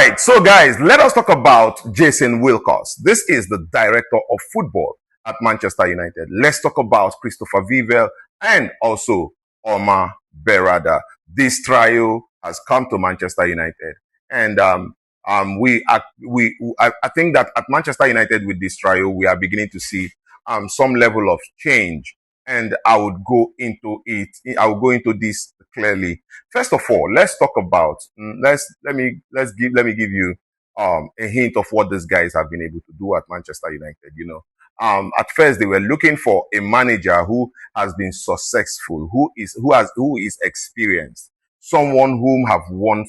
right, so guys, let us talk about Jason Wilcox. This is the director of football at Manchester United. Let's talk about Christopher Vivell and also Omar Berreda. This trio has come to Manchester United, and I think that at Manchester United with this trio, we are beginning to see some level of change, and I would go into it. I will go into this clearly. First of all, let's talk about let me give you a hint of what these guys have been able to do at Manchester United. At first they were looking for a manager who has been successful, who is experienced, someone whom have won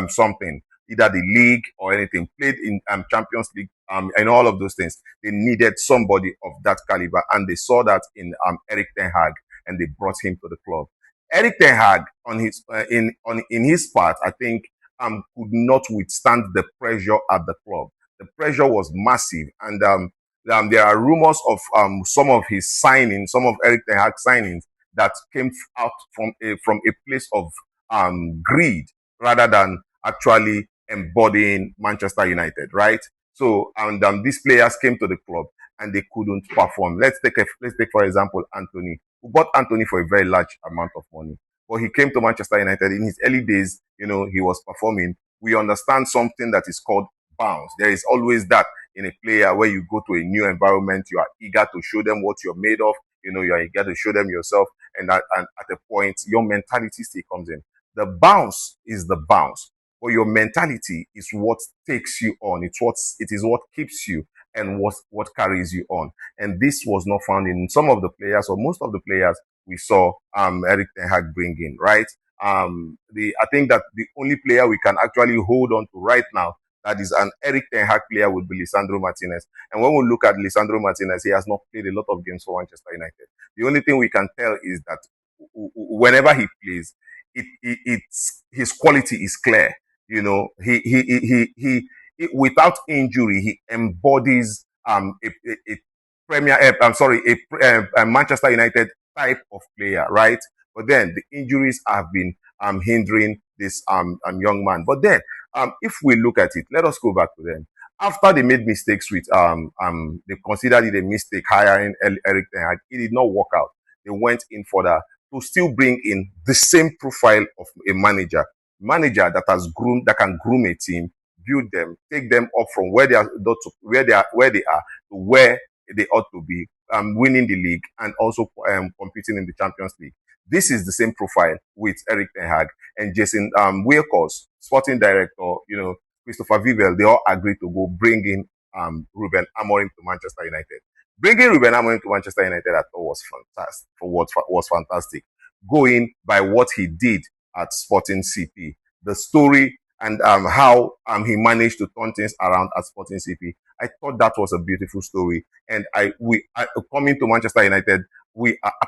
something, either the league or anything, played in Champions League, and all of those things. They needed somebody of that caliber, and they saw that in Eric Ten Hag, and they brought him to the club. Eric Ten Hag, on his in his part, I think, could not withstand the pressure at the club. The pressure was massive, and there are rumors of some of his signings, some of Eric Ten Hag's signings that came out from a place of greed rather than actually embodying Manchester United, right? So, and these players came to the club and they couldn't perform. Let's take for example Anthony. We bought Anthony for a very large amount of money, but he came to Manchester United in his early days. He was performing. We understand something that is called bounce. There is always that in a player where you go to a new environment. You are eager to show them what you're made of. You are eager to show them yourself, and at a point, your mentality still comes in. The bounce is the bounce, but your mentality is what takes you on. It is what keeps you and what carries you on. And this was not found in some of the players, or most of the players we saw Eric Ten Hag bring in, right? I think that the only player we can actually hold on to right now that is an Eric Ten Hag player would be Lisandro Martinez. And when we look at Lisandro Martinez, he has not played a lot of games for Manchester United. The only thing we can tell is that whenever he plays, his quality is clear. He without injury, he embodies a Premier. I'm sorry, a Manchester United type of player, right? But then the injuries have been hindering this young man. But then, if we look at it, let us go back to them. After they made mistakes with they considered it a mistake hiring Eric Ten Hag. It did not work out. They went in further to still bring in the same profile of a manager that can groom a team, build them, take them up from where they are to where they are to where they ought to be, winning the league and also competing in the Champions League. This is the same profile with Eric Ten Hag and Jason Wilcox, sporting director. Christopher Vivell. They all agreed to go bring in Ruben Amorim to Manchester United. Bringing Ruben Amorim to Manchester United, I thought was fantastic. Was fantastic. Going by what he did at Sporting CP, the story and how he managed to turn things around at Sporting CP. I thought that was a beautiful story. And coming to Manchester United,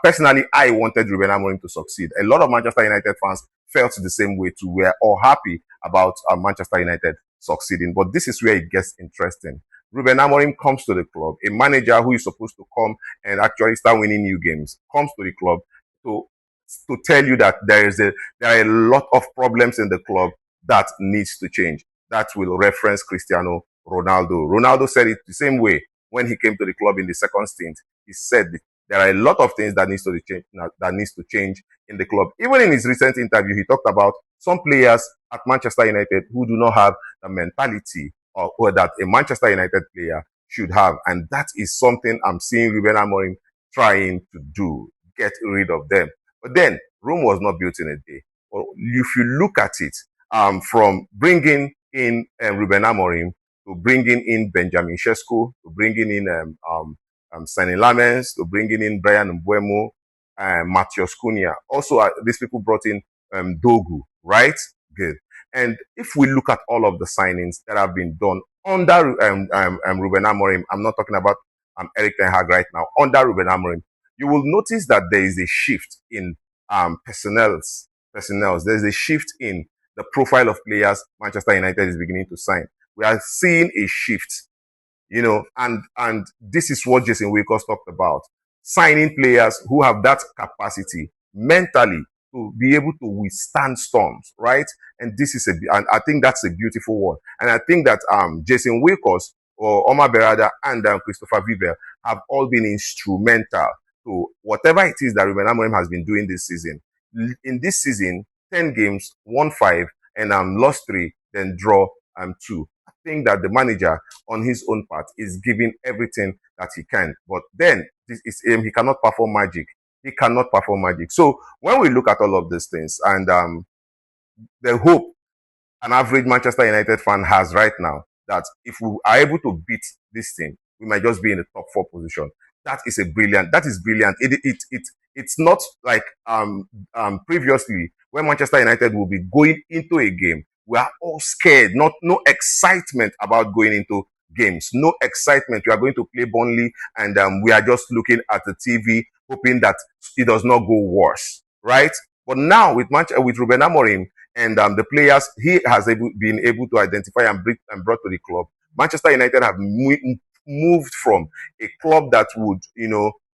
personally, I wanted Ruben Amorim to succeed. A lot of Manchester United fans felt the same way too. We are all happy about Manchester United succeeding. But this is where it gets interesting. Ruben Amorim comes to the club, a manager who is supposed to come and actually start winning new games, comes to the club to tell you that there are a lot of problems in the club that needs to change. That will reference Cristiano Ronaldo. Ronaldo said it the same way when he came to the club in the second stint. He said there are a lot of things that needs to change in the club. Even in his recent interview, he talked about some players at Manchester United who do not have the mentality or that a Manchester United player should have. And that is something I'm seeing Ruben Amorim trying to do, get rid of them. But then, Rome was not built in a day. Well, if you look at it, from bringing in Ruben Amorim to bringing in Benjamin Sesko, to bringing in Sonny Lamens, to bringing in Brian Mbeumo, Matheus Cunha. Also, these people brought in Dogu, right? Good. And if we look at all of the signings that have been done under Ruben Amorim, I'm not talking about Eric Ten Hag right now, under Ruben Amorim, you will notice that there is a shift in personnel. There's a shift in the profile of players Manchester United is beginning to sign. We are seeing a shift, and this is what Jason Wilcox talked about. Signing players who have that capacity mentally to be able to withstand storms, right? And and I think that's a beautiful one. And I think that Jason Wilcox or Omar Berreda and Christopher Vivell have all been instrumental to whatever it is that Ruben Amorim has been doing this season. In this season, 10 games, won 5, and lost 3, then draw 2. I think that the manager, on his own part, is giving everything that he can. But then, this is him. He cannot perform magic. He cannot perform magic. So when we look at all of these things and the hope an average Manchester United fan has right now, that if we are able to beat this team, we might just be in the top 4 position. That is brilliant. It's not like previously when Manchester United will be going into a game. We are all scared, no excitement about going into games, no excitement. We are going to play Burnley and we are just looking at the TV, hoping that it does not go worse, right? But now with Ruben Amorim, and the players he has been able to identify and brought to the club, Manchester United have moved from a club that would,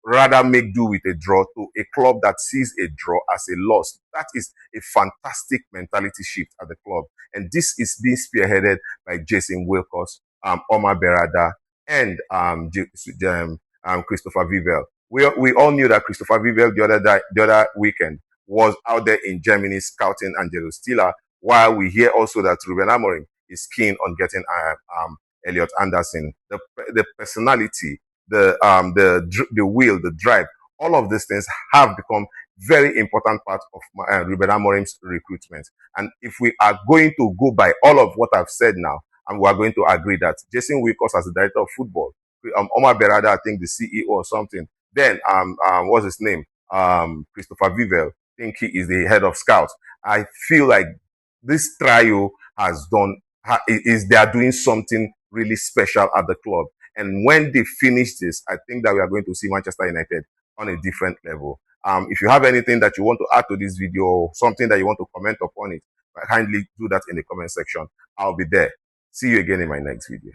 rather make do with a draw to a club that sees a draw as a loss. That is a fantastic mentality shift at the club. And this is being spearheaded by Jason Wilcox, Omar Berreda, and Christopher Vivell. We all knew that Christopher Vivell the other weekend was out there in Germany scouting Angelo Stiller, while we hear also that Ruben Amorim is keen on getting Elliot Anderson. The personality, the will, the drive, all of these things have become very important part of Ruben Amorim's recruitment. And if we are going to go by all of what I've said now, and we are going to agree that Jason Wilcox as the director of football, Omar Berreda, I think the CEO or something, then what's his name? Christopher Vivell, I think he is the head of scouts. I feel like this trio they are doing something really special at the club. And when they finish this, I think that we are going to see Manchester United on a different level. If you have anything that you want to add to this video, or something that you want to comment upon it, kindly do that in the comment section. I'll be there. See you again in my next video.